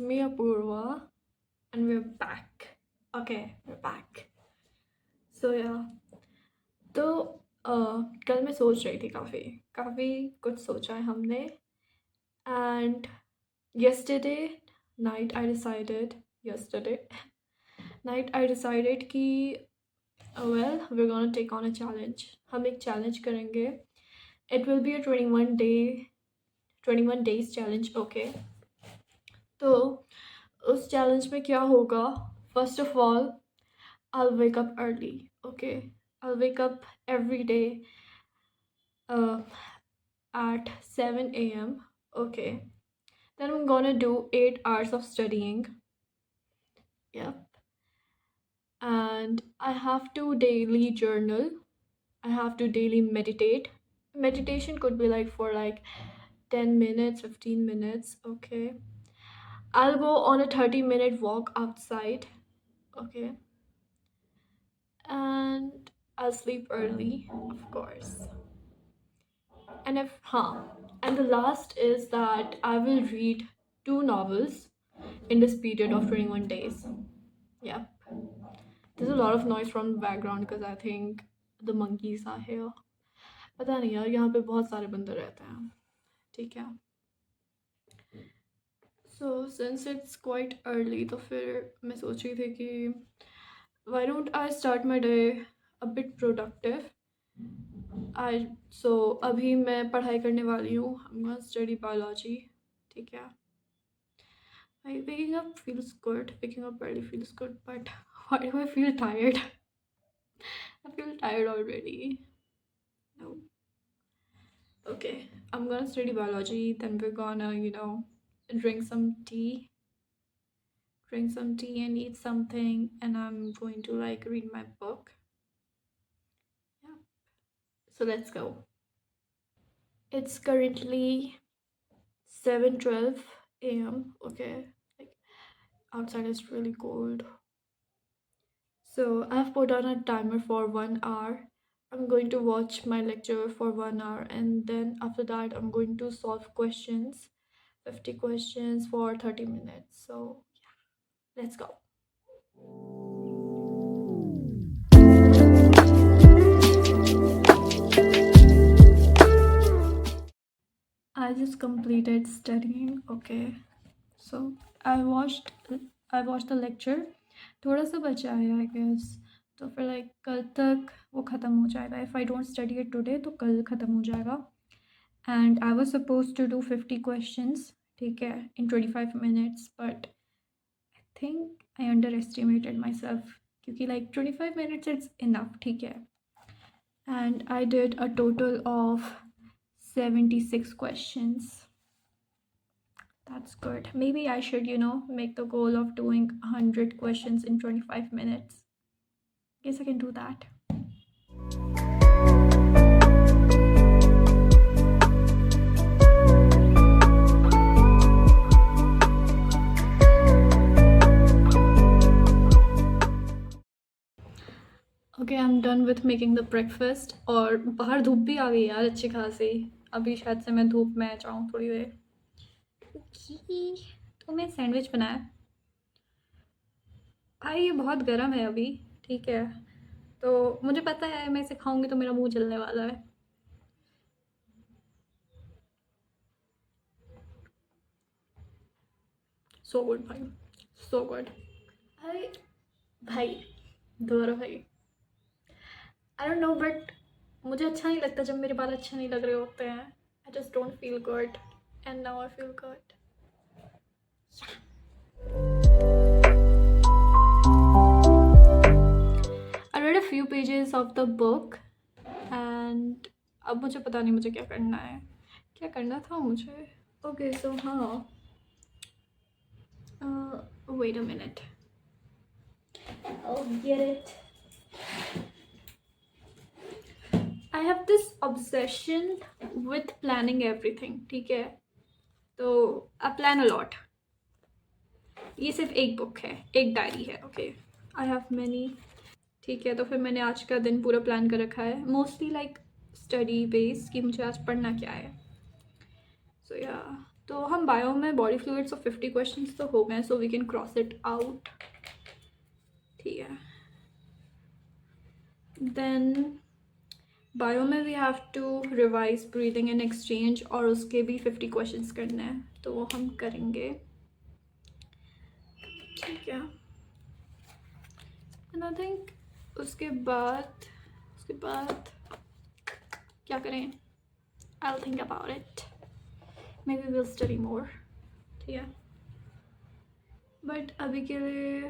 me, Apurva, and we're back. Okay, we're back. So yeah, तो कल मैं सोच रही थी काफ़ी काफ़ी कुछ सोचा है हमने and yesterday night I decided yesterday night I decided कि well we're gonna take on a challenge. हम एक challenge करेंगे. It will be a 21 days challenge. Okay. तो उस challenge में क्या होगा? First of all, I'll wake up early, okay? I'll wake up every day uh, at 7 a.m., okay? Then I'm gonna do 8 hours of studying, yep. And I have to daily journal, I have to daily meditate. Meditation could be like for like 10 minutes, 15 minutes, okay? I'll go on a 30-minute walk outside, okay? And I'll sleep early, of course. And the last is that I will read 2 novels in this period of 21 days. Yeah. There's a lot of noise from the background because I think the monkeys are here. पता नहीं यार, यहाँ पे बहुत सारे बंदर रहते हैं. ठीक है. So since it's quite early, तो फिर मैं सोच रही थी कि why don't I start my day a bit productive. So अभी मैं पढ़ाई करने वाली हूँ. I'm gonna study biology. ठीक है. Waking up feels good. Waking up early feels good, but why do I feel tired? I feel tired already. No. Okay, I'm gonna study biology. Then we're gonna, drink some tea. Drink some tea and eat something, and I'm going to like read my book. Yeah. So let's go. It's currently 7:12 a.m. Okay, like outside is really cold. So I've put on a timer for 1 hour. I'm going to watch my lecture for 1 hour, and then after that I'm going to solve questions, 50 questions for 30 minutes. So yeah, let's go. I just completed studying. Okay, so I watched the lecture. थोड़ा सा बचा है I guess. तो फिर like कल तक वो ख़त्म हो जाएगा. If I don't study it today तो कल ख़त्म हो जाएगा. And I was supposed to do 50 questions, ठीक है, in 25 minutes, but I think I underestimated myself क्योंकि like 25 minutes it's enough, ठीक है. And I did a total of 76 questions. That's good. Maybe I should, make the goal of doing 100 questions in 25 minutes. Guess I can do that. Okay, I'm done with making the breakfast. और बाहर धूप भी आ गई यार अच्छी खासी. अभी शायद से मैं धूप में जाऊँ थोड़ी देर. तो मैं सैंडविच बनाया. ये बहुत गर्म है अभी, ठीक है. तो मुझे पता है मैं इसे खाऊंगी तो मेरा मुंह जलने वाला है. सो गुड भाई, सो गुड. भाई दोबारा भाई. आई डोंट नो बट मुझे अच्छा नहीं लगता जब मेरे बाल अच्छे नहीं लग रहे होते हैं. I just don't feel good and now I feel good. I read a few pages of the book and अब मुझे पता नहीं मुझे क्या करना है. क्या करना था मुझे? Okay, so हाँ. Wait a minute. I'll get it. I have this obsession with planning everything, ठीक है. तो I plan a lot. ये सिर्फ एक बुक है, एक डायरी है. Okay, I have many. ठीक है, तो फिर मैंने आज का दिन पूरा प्लान कर रखा है. मोस्टली लाइक स्टडी बेस्ड कि मुझे आज पढ़ना क्या है. सो या तो हम बायो में बॉडी फ्लूइड्स ऑफ 50 क्वेश्चंस तो हो गए, so we can cross it out. ठीक है, देन बायो में we have to revise breathing and exchange, और उसके भी 50 क्वेश्चंस करने हैं, तो वो हम करेंगे। ठीक है, एंड आई थिंक उसके बाद क्या करें? I'll think about it. Maybe we'll study more. ठीक है, बट अभी के लिए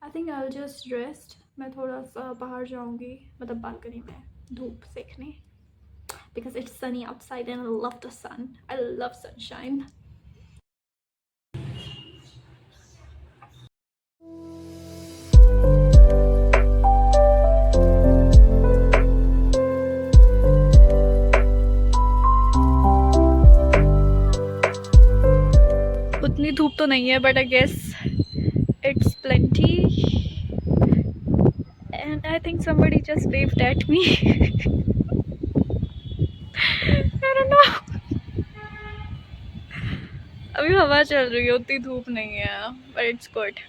I think I'll just rest. मैं थोड़ा सा बाहर जाऊंगी, मतलब बालकनी में धूप सेकने, because it's sunny outside and I love the sun. I love sunshine. उतनी धूप तो नहीं है, but I guess it's plenty, and I think somebody just waved at me. I don't know. अभी हवा चल रही है, उतनी धूप नहीं है, but it's good.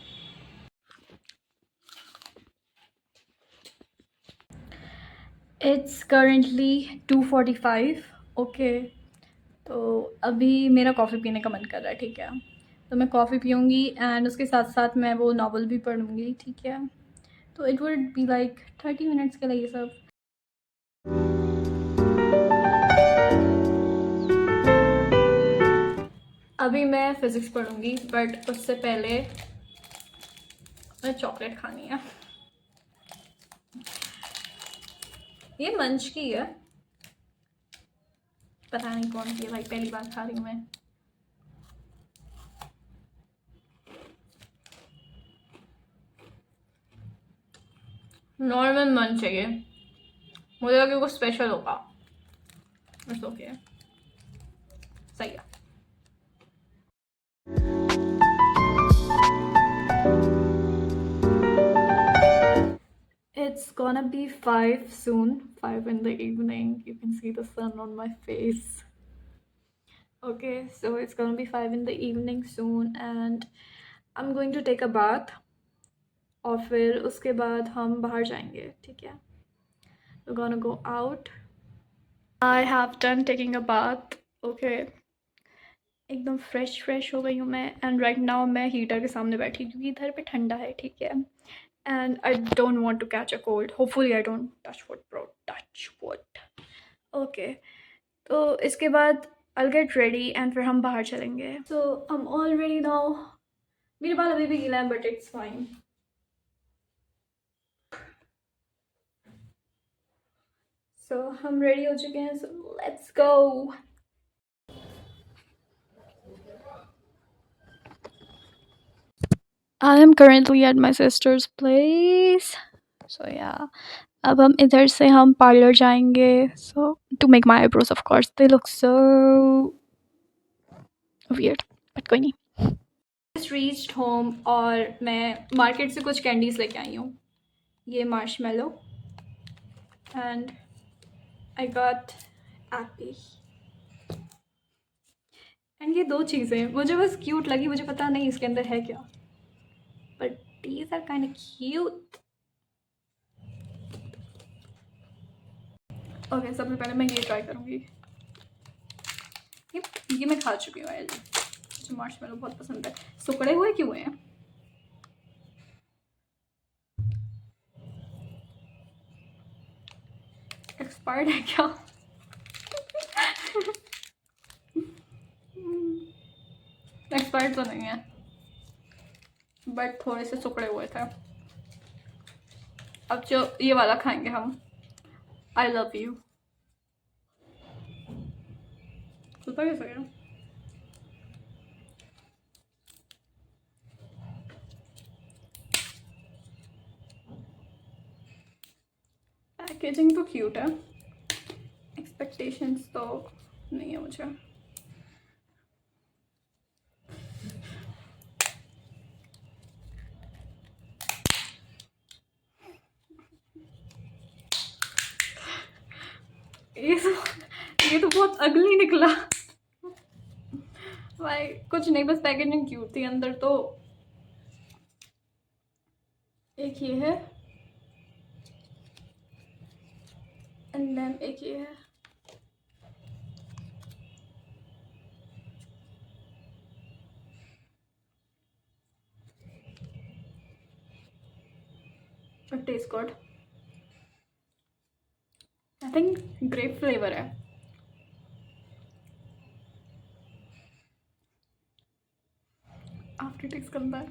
It's currently 2:45. Okay, तो अभी मेरा कॉफ़ी पीने का मन कर रहा है। ठीक है, तो मैं कॉफ़ी पीऊँगी एंड उसके साथ साथ मैं वो नॉवल भी पढ़ूँगी। ठीक है, तो it would be like 30 minutes के लिए ये सब। अभी मैं फ़िज़िक्स पढ़ूँगी, बट उससे पहले मैं चॉकलेट खानी है। ये मंच की है, पता नहीं कौन सी है भाई, पहली बार खा रही हूँ मैं। नॉर्मल मंच चाहिए, मुझे लगा कि कुछ स्पेशल होगा। इट्स ओके, सही है। It's gonna be 5 soon, 5 in the evening. You can see the sun on my face. Okay, so it's gonna be 5 in the evening soon, and I'm going to take a bath. और फिर उसके बाद हम बाहर जाएंगे। ठीक है, we're gonna go out. I have done taking a bath. Okay, एकदम फ्रेश हो गई हूँ मैं, एंड राइट नाउ मैं हीटर के सामने बैठी क्योंकि इधर पे ठंडा है। ठीक है, and I don't want to catch a cold, hopefully I don't touch wood bro, touch wood. Okay, तो इसके बाद आई गेट रेडी एंड फिर हम बाहर चलेंगे। So I am all ready now. मेरे बाल अभी भी गीला है, बट इट्स फाइन। सो हम रेडी हो चुके हैं, so let's go. I am currently at my sister's place. So yeah, अब हम इधर से हम पार्लर जाएंगे, so to make my eyebrows, of course they look so weird, but कोई नहीं। Just reached home और मैं मार्केट से कुछ कैंडीज़ लेके आई हूँ। ये marshmallow and I got Appy, and ये 2 चीज़ें मुझे बस क्यूट लगी, मुझे पता नहीं इसके अंदर है क्या, but these are kind of cute. Okay, सबसे पहले मैं ये ट्राई करूँगी। ये मैं खा चुकी हूँ ऑलरेडी, मुझे मार्शमेलो बहुत पसंद है। सुकड़े हुए क्यों हैं? एक्सपायर्ड है क्या? एक्सपायर्ड तो नहीं है, बट थोड़े से सुकड़े हुए थे। अब जो ये वाला खाएंगे हम, आई लव यू। खुलता कैसे गया? पैकेजिंग तो क्यूट है, एक्सपेक्टेशंस तो नहीं है मुझे। ये तो बहुत अगली निकला। भाई कुछ नहीं, बस पैकेजिंग क्यूट थी। अंदर तो एक ये है एंड देन एक ये है। It tastes good. I think grape flavor है। आफ्टर टेस्ट गंदा है,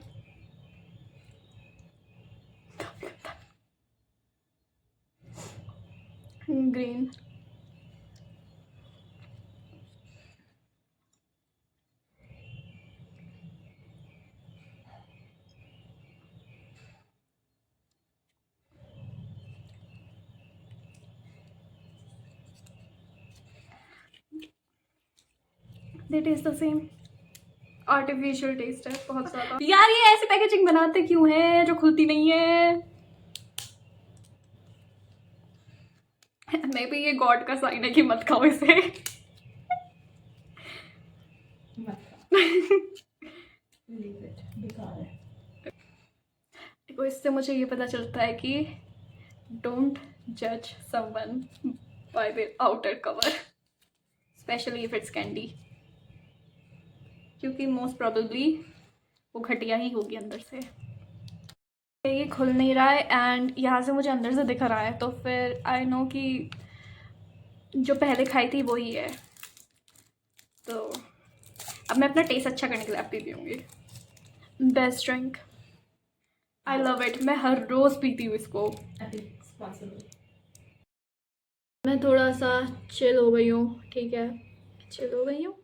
green. They taste the same. Artificial taste है बहुत ज्यादा। यार ये ऐसी पैकेजिंग बनाते क्यों हैं जो खुलती नहीं है? मे बी ये गॉड का साइन है कि मत खाओ इसे। देखो इससे मुझे ये पता चलता है कि डोंट जज someone bye their outer cover, specially if it's candy, क्योंकि मोस्ट प्रोबेबली वो घटिया ही होगी अंदर से। ये खुल नहीं रहा है एंड यहाँ से मुझे अंदर से दिख रहा है, तो फिर आई नो कि जो पहले खाई थी वही है। तो अब मैं अपना टेस्ट अच्छा करने के लिए पी पीऊँगी। Best drink, I love it. मैं हर रोज़ पीती हूँ इसको। मैं थोड़ा सा चिल हो गई हूँ, ठीक है, चिल हो गई हूँ।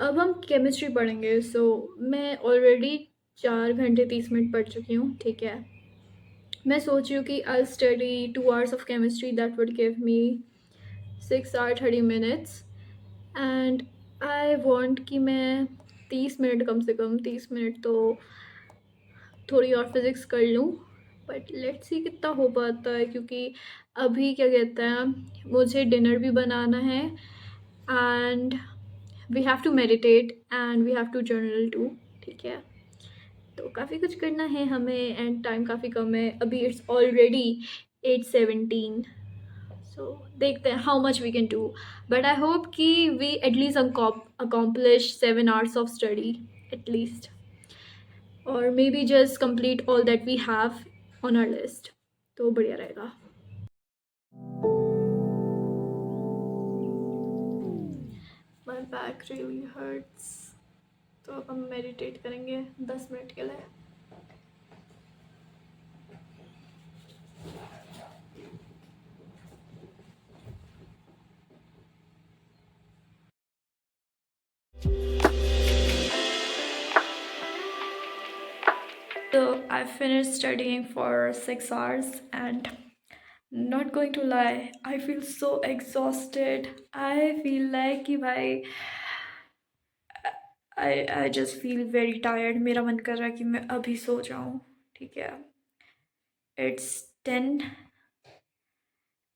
अब हम केमिस्ट्री पढ़ेंगे। सो मैं ऑलरेडी 4 घंटे 30 मिनट पढ़ चुकी हूँ, ठीक है। मैं सोच रही हूँ कि I study 2 hours of chemistry, that would give me 6 hours 30 minutes and I want कि मैं 30 मिनट, कम से कम 30 मिनट तो थोड़ी और फिज़िक्स कर लूँ। बट लेट्स सी कितना हो पाता है, क्योंकि अभी क्या कहते हैं, मुझे डिनर भी बनाना है and we have to meditate and we have to journal too, ठीक है। तो काफ़ी कुछ करना है हमें एंड टाइम काफ़ी कम है। अभी इट्स ऑलरेडी 8:17। सो देखते हैं how much we can do, but I hope कि we at least accomplish 7 hours of study at least, और maybe just complete all that we have on our list, तो बढ़िया रहेगा। माई बैक रियली हर्ट्स, तो अब हम मेडिटेट करेंगे 10 minute के लिए। So I finished studying for 6 hours and not going to lie, I feel so exhausted. I feel like कि भाई I just feel very tired. मेरा मन कर रहा है कि मैं अभी सो जाऊँ, ठीक है। It's 10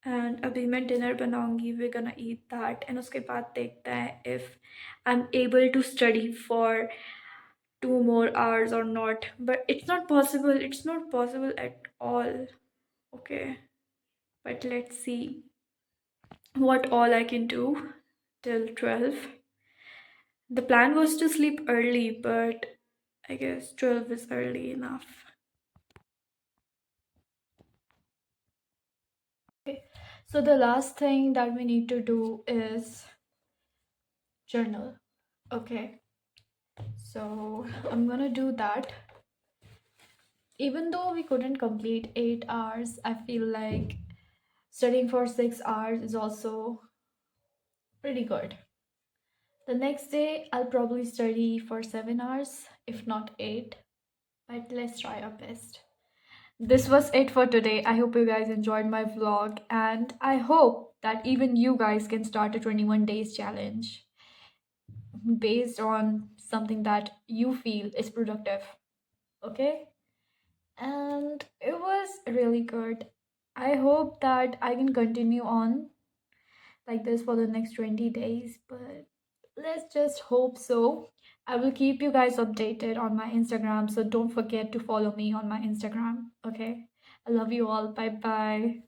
एंड अभी मैं डिनर बनाऊँगी, वी गonna eat that एंड उसके बाद देखते हैं if I'm able to study for 2 more hours or not, but it's not possible, it's not possible at all, okay, but let's see what all I can do till 12. The plan was to sleep early, but I guess 12 is early enough. Okay, so the last thing that we need to do is journal. Okay, so I'm gonna do that. Even though we couldn't complete 8 hours, I feel like studying for 6 hours is also pretty good. The next day, I'll probably study for 7 hours, if not 8, but let's try our best. This was it for today. I hope you guys enjoyed my vlog, and I hope that even you guys can start a 21 days challenge based on something that you feel is productive. Okay? And it was really good. I hope that I can continue on like this for the next 20 days, but let's just hope so. I will keep you guys updated on my Instagram, so don't forget to follow me on my Instagram. Okay. I love you all. Bye bye.